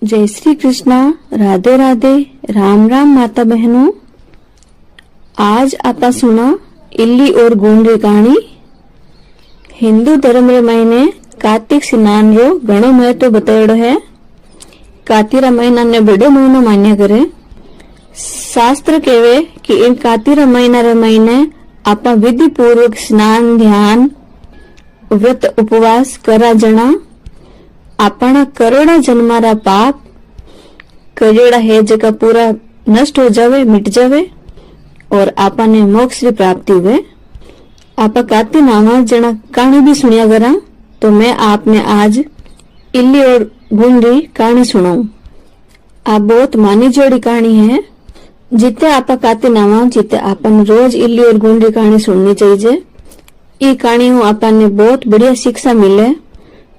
जय श्री कृष्णा, राधे राधे, राम राम माता बहनों। आज आपा सुना इल्ली और गुण री कहानी। हिंदू धर्म रे महीने कार्तिक स्नान रो घणो महत्व बतायोड़ो है। कार्तिक महीना ने बड़ो महीनो मान्या करे। शास्त्र कहवे कि इन कार्तिक महीना रे महीने आपा विधि पूर्वक स्नान, ध्यान, व्रत, उपवास करा जना अपना करोड़ा जन्मारा पाप करेड़ा है जका पूरा नष्ट हो जावे, मिट जावे और आपने मोक्ष की प्राप्ति हुए। आपा कार्तिक नामा जना कहानी भी सुनिया करा, तो मैं आपने आज इल्ली और गुण री कहानी सुनाऊं। आप बहुत मानी जोड़ी कहानी है। जिते आपा कार्तिक नामा जिते आपन रोज इल्ली और गुण री कहानी सुननी चाहिए। ये कहानी हूँ आपने बहुत बढ़िया शिक्षा मिले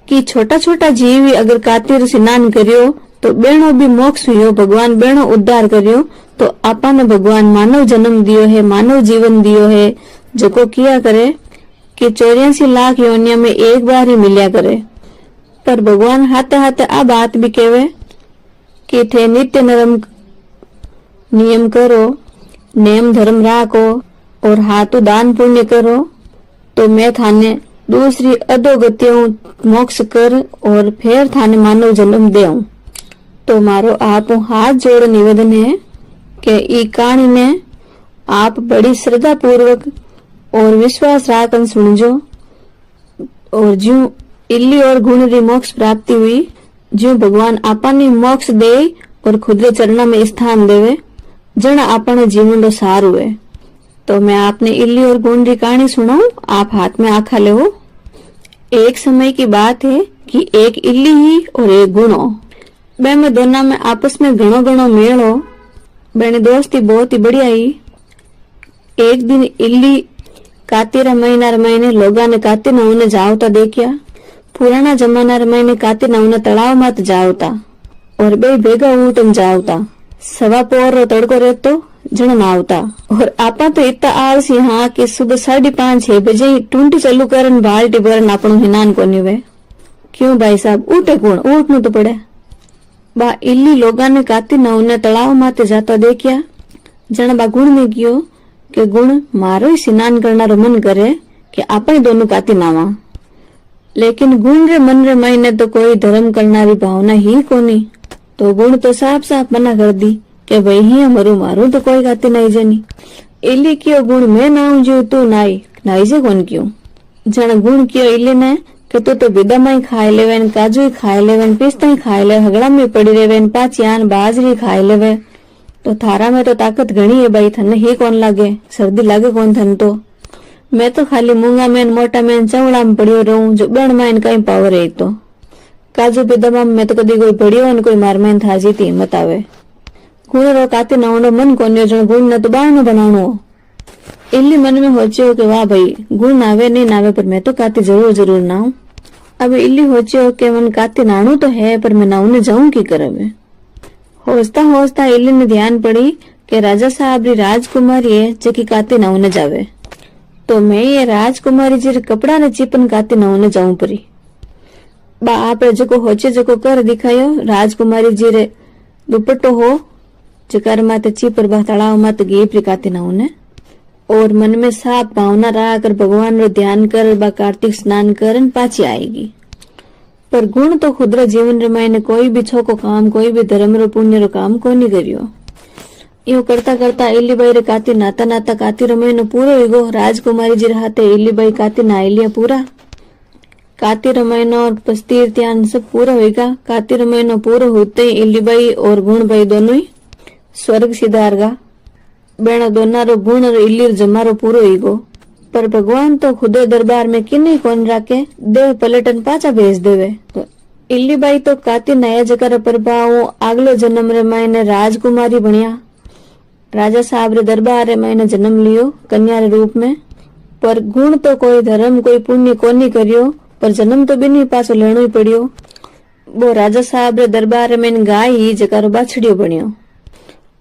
कि छोटा छोटा जीव ही अगर कार्तिक स्नान करियो तो बेणो भी मोक्ष हुयो, भगवान बेणो उद्धार करियो। तो आपने भगवान मानव जन्म दियो है, मानव जीवन दियो है, जको किया करे कि 84 लाख योनिया में एक बार ही मिलिया करे। पर भगवान हाथे हाथे आ बात भी कहवे कि थे नित्य नियम करो, नेम धर्म राखो और हाथों दान पुण्य करो, तो मैं थाने दूसरी अधोगतियों मोक्ष कर और फिर थाने मानव जन्म देऊं। तो मारो आप हाथ जोड़ निवेदन है कि ई कहानी ने आप बड़ी श्रद्धा पूर्वक और विश्वास राखन सुनजो और जो इल्ली और गुण री मोक्ष प्राप्ति हुई, जो भगवान आपने मोक्ष दे और खुद चरणा में स्थान देवे, जन आपने जीवन रो सार हुए। तो मैं आपने इल्ली और गुण री कहानी सुनाऊं। आप हाथ में आखा ले। एक समय की बात है कि एक इल्ली ही और एक गुण हो। बे में दोनों में आपस में घणो घणो मेल हो। बेने दोस्ती बहुत ही बढ़िया ही। एक दिन इल्ली कार्तिक महीने लोगा ने कार्तिक नवने जावता देखिया। पुराना जमाना रे महीने कार्तिक नवने तालाव मत जावता और बे भेगा उठम जावता। सवा पोर रो तड़को रहतो जन आवता। और आपा तो इतना आलसी हाँ कि सुबह 5:30-6 बजे ही टूंटी चालू करन बाल्टी भरन आपनो हिनान कोनी वे। क्यों भाई साहब, उठे कौन, उठनु तो पड़े। बा इल्ली लोगा ने कार्तिक नवने तालाव माते जाता देखिया। जन बा गुण में गयो कि गुण मारो ही स्नान करना रो मन करे कि आपा दोनों कार्तिक नावा। लेकिन गुण रे मन रे महीने तो कोई धर्म करना री भावना ही कोनी। तो गुण तो साफ साफ मना कर दी कि भाई ही मरू मारू तो कोई गाती नहीं जनी। इल्ली क्यों गुण में नाऊ जो तू नाई जे कौन क्यों। जन गुण क्यों इल्ली ने कि तू तो बिदमा ही खाए लेवे, काजू ही खाए लेवे, पिस्ता ही खाए ले, हगड़ा में पड़ी रेवे, पाचियान बाजरी खाए लेवे। तो थारा में तो ताकत घणी है भाई, थने ही कौन लागे, सर्दी लागे कौन थन। तो मैं तो खाली मूंगा में मोटा में चवड़ा में पड़ियो रहूं, जो बण में कई पावर है। तो काजू बिदमा में तो कदी कोई पड़ियो कोई मार में था जीती हिम्मत आवे। गुण रो काते नावनो मन कोन्यो, जण गुण ने तो बाणो बनावनो। इल्ली मन में होचियो कि वाह भाई, गुण नावे नहीं नावे पर मैं तो काते जरूर नाऊं। अब इल्ली होचियो कि मन काते नाणु तो है पर मैं नाउने जाऊं की करवे। होस्ता होस्ता इल्ली ने ध्यान पड़ी कि राजा साहब री राजकुमारी है जकी काते नाउने जावे। तो मैं ये राजकुमारी जी कपड़ा ने चिपन काते नाउने जाऊं परी। बा आप जको होचे जको कर दिखायो। राजकुमारी जी रे दुपट्टो हो जकार माते चिपर बा तालाव माते गे प्रिकाते नाउने और मन में साफ भावना रखकर भगवान रो ध्यान कर बा कार्तिक स्नान करन पाची आएगी। पर गुण तो खुदरा जीवन रे मायने कोई भी छोको काम, कोई भी धर्म रो पुण्य रो काम कोनी करियो। यो करता करता इल्ली बाई रे काती नाता नाता काती रो महीनो पूरो होगो। राजकुमारी जी हाथे इल्ली बाई काती नाई लिया पूरा। काती रो महीनो और पस्तीर त्यान सब पूरा होगा। काती रो महीनो पूरो होते ही इल्ली बाई और गुण बाई दोनों ही स्वर्ग सिधारगा। बेना दोना रो गुण और इल्ली जमारो पूरो हीगो। पर भगवान तो खुदे दरबार में किन्हीं कौन राखे, देव पलटन पाचा भेज देवे। तो इल्ली बाई तो काती नया जकर प्रभाव अगलो जन्म रे मायने राजकुमारी बनिया। राजा साहब रे दरबार रे मायने जन्म लियो कन्या रे रूप में। पर गुण तो कोई धर्म कोई पुण्य कोनी करियो, पर जन्म तो बिनी पासो लेनो ही पड़ियो। वो राजा साहब रे दरबार रे मायने गाय ही जकर बाछड़ियो बनियो।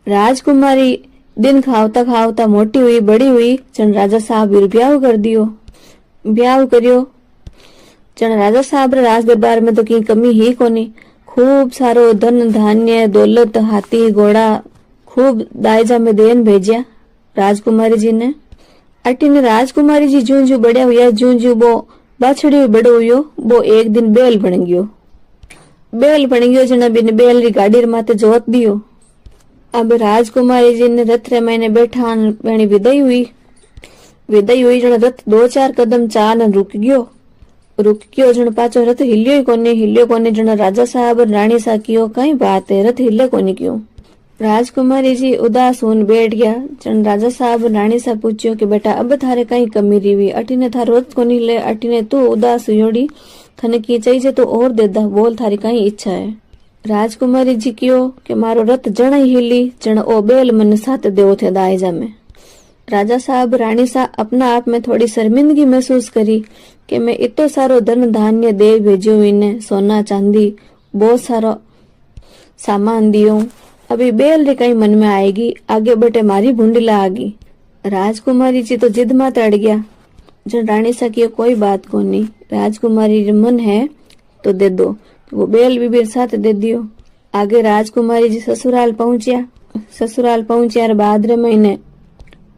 राजकुमारी दिन खावता खावता मोटी हुई, बड़ी हुई। जन राजा साहब ब्याह कर दियो। ब्याह करियो जन राजा साहब रे राज दरबार में तो की कमी ही कोनी। खूब सारो धन धान्य दौलत हाथी घोड़ा खूब दायजा में देन भेजिया राजकुमारी जी ने। अटीने राजकुमारी जी जूं जूं बड़िया हुआ जूं जूं वो बाछड़ी बड़ो हुयो वो एक दिन बैल बन गयो। बैल बन गयो जना बिन बैल री गाड़ी माथे जोत दियो। अब राजकुमारी जी ने रथ रे मैंने बैठा बेनी विदाई हुई जण रथ 2-4 कदम चाल रुक गयो जण पाछो रथ हिलियो कोने जण राजा साहब और रानी सा कियो कई बात है रथ हिले कोनी क्यों। राजकुमारी जी उदास होन बैठ गया जन राजा साहब रानी सा पूछियो कि बेटा अब थारे कई कमी रही अटीने थारो रथ कोनी ले अटीने तू उदास हुयोड़ी थने की चाहिए तो और दे दा बोल थारी कई इच्छा है। राजकुमारी जी कियो कि मारो रथ जण ही हिली जण ओ बेल मन साथ देवो थे दायजा में। राजा साहब रानी सा अपना आप में थोड़ी शर्मिंदगी महसूस करी कि मैं इतो सारो धन धान्य दे भेजो इन्हें सोना चांदी बहुत सारो सामान दियो अभी बेल रे कई मन में आएगी आगे बटे मारी भूंडिला आगी। राजकुमारी जी तो जिद मात अड़ गया जन रानी सा की कोई बात को नहीं राजकुमारी रे मन है तो दे दो वो बेल भी बेर साथ दे दियो। आगे राजकुमारी जी ससुराल पहुंचिया बाद रे महीने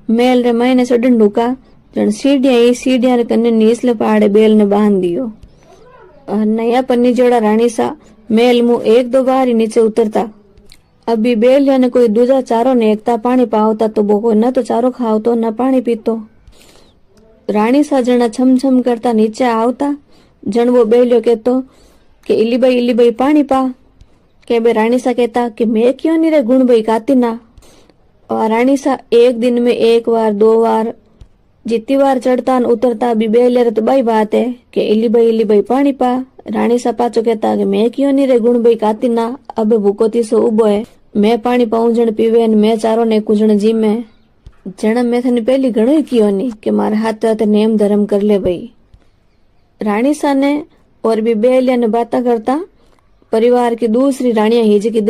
मेल रे महीने सडन ढुका जन सीढ़िया रे कन्ने नीसले पहाड़े बेल ने बांध दियो। नया पन्नी जोड़ा रानी सा मेल मुंह 1-2 बार ही नीचे उतरता। अभी बेल ने कोई दूजा चारो ने एकता पानी पावता तो वो न तो चारो खावतो न पानी पीतो। रानी सा जना छम छम करता नीचे आवता जन वो बेलियो कहतो कि इली भाई पानी पा के बे रानी सा कहता कि मैं क्यों नहीं रे गुण भाई काती ना। और रानी सा एक दिन में 1 बार 2 बार जितनी बार चढ़ता न उतरता भी बेल तो बाई बात है कि इली भाई पानी पा। रानी सा पाचो कहता कि मैं क्यों नहीं रे गुण भाई काती ना अब भूकोती सो उबो है मैं पानी पाऊं जन पीवे न मैं चारो ने कुजण जी में जन मैं थने पहली घणो ही कियो नहीं कि मारे हाथ हाथ नेम धर्म कर ले भाई। रानी सा ने और भी बेलिया ने बाता करता परिवार की दूसरी रानियां हिज की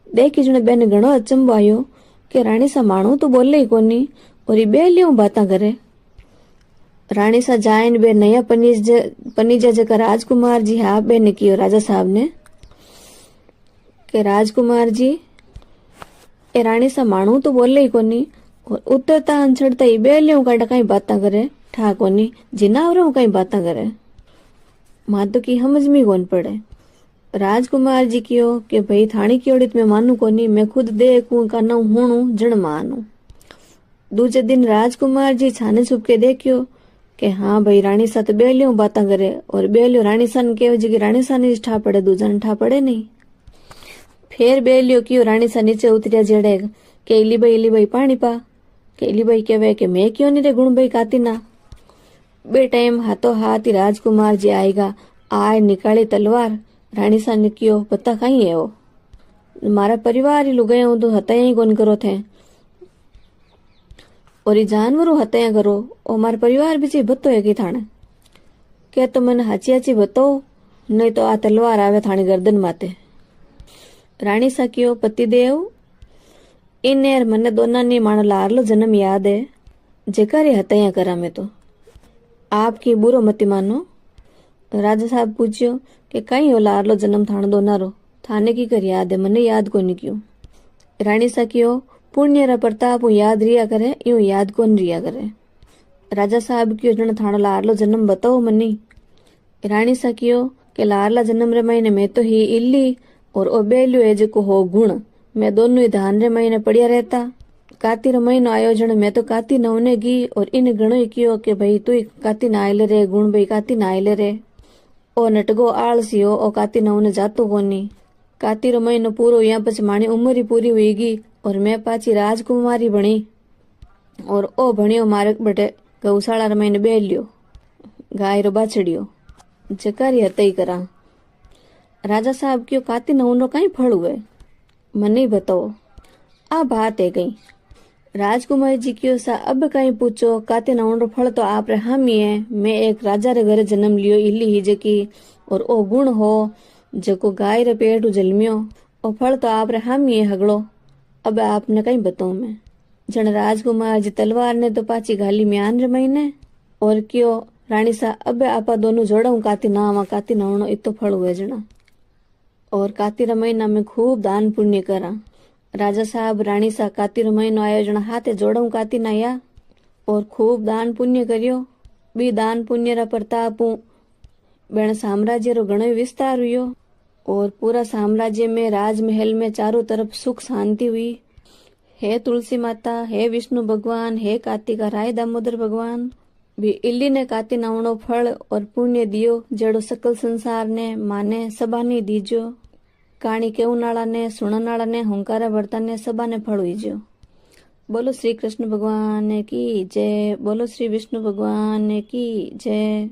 देखी जने बेन घणो अचंबो आयो कि रानी सा माणू तो बोले ही कोनी और ये बेलियों बाता करे। रानी सा जायन बे नया पनीजा जका राजकुमार जी हाँ बे ने कियो राजा साहब ने के राजकुमार जी ए रानी सा माणू तो बोले ही कोनी और उतरता चढ़ता ही बेलियों का कई बाता करे ठा कोनी जिनावरों कई बाता करे मां तो की समझ में कौन पड़े। राजकुमार जी कियो कि भाई थानी क्योड़ित में मानू कोनी मैं खुद देखूं कानू हूणू जण मानू। दूजे दिन राजकुमार जी छाने छुप के देखियो कि हाँ भाई रानी सा तो बेलियों बाता करे और बेलियो रानी सा ने कहो जी कि रानी सा ने ठा पड़े दूजा ने ठा पड़े नहीं। फिर बेलियो कियो रानी सा नीचे उतरिया जेड़े के इली भाई पानी पा के इली भाई कहवे कि मैं क्यों नहीं रे गुण भाई काती ना। बे टाइम हाथों हाथ ही राजकुमार जी आएगा आए निकाली तलवार रानी सा ने कियो पता कहीं है वो मारा परिवार ही लुगाया हूं तो हत्या ही कौन करो थे और ये जानवरों हत्या करो और मारा परिवार भी ची बतो है कि थाने क्या तो मैंने हाची बताओ नहीं तो आ तलवार आवे थाने गर्दन माते। रानी सा कियो पतिदेव इन मने दोना ने मानो लारलो जन्म याद है जेकर हत्या करा मैं तो आपकी बुरो मती मानो। राजा साहब पूछियो कि कहीं हो लारलो जन्म थाने दोनारो थाने की कर याद है मने याद को नहीं क्यों। रानी सा कियो पुण्य रा प्रताप याद रिया करे यूं याद कौन रिया करे। राजा साहब कियो जन थानो लारलो जन्म बताओ मनी। रानी सा कियो कि लारला जन्म रे महीने में तो ही इल्ली और ओ बेलियो है जो हो गुण मैं दोनों ही धान रे महीने पड़िया रहता। काती रो महीनो आयोजन में तो काती नवने गी और इन गणो ही कियो कि भाई तू काती नाइले रे गुण भाई काती नाइले रे ओ नटगो आलसियो ओ काती नवने जातो कोनी। काती रो महीनो पूरो यहाँ पछ मानी उम्र ही पूरी हुईगी और मैं पाची राजकुमारी बनी और ओ भणियो मारे बटे गौशाला रे महीने बेलियो गाय रो बाछड़ियो जकारी हतई करा। राजा साहब क्यों काती नवनो कहीं फल हुए मने बताओ आ बात है गई। राजकुमारी जी क्यों सा अब कहीं पूछो काते नवनो फल तो आप रे हम ही है मैं एक राजा रे घरे जन्म लियो इली ही जकी और ओ गुण हो जको गाय रे पेट जलमियो ओ फल तो आप रे हम ही है हगड़ो अब आपने कहीं बताऊं मैं। जन राजकुमार जी तलवार ने तो पाची घाली म्यान रे महीने और क्यों रानी सा अब आपा दोनों जोड़ा काती नावा काती नवनो इतो फल हुए जना। और काती महीना में खूब दान पुण्य करा। राजा साहब रानी सा काती महीनो आयोजन हाथे जोड़ू काती नाया और खूब दान पुण्य करियो। बी दान पुण्य रा प्रताप बेण साम्राज्य रो घणो विस्तार हुयो और पूरा साम्राज्य में राजमहल में चारों तरफ सुख शांति हुई। हे तुलसी माता, हे विष्णु भगवान, हे कार्तिका राय दामोदर भगवान, भी इल्ली ने काती नावणो फल और पुण्य दियो जेड़ो सकल संसार ने माने सभा ने दीजो। कहानी केवनाला ने सुननाला ने हुंकारा भरता ने सभा ने फल हुईजो। बोलो श्री कृष्ण भगवान की जय, बोलो श्री विष्णु भगवान की जय,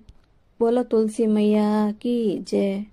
बोलो तुलसी मैया की जय।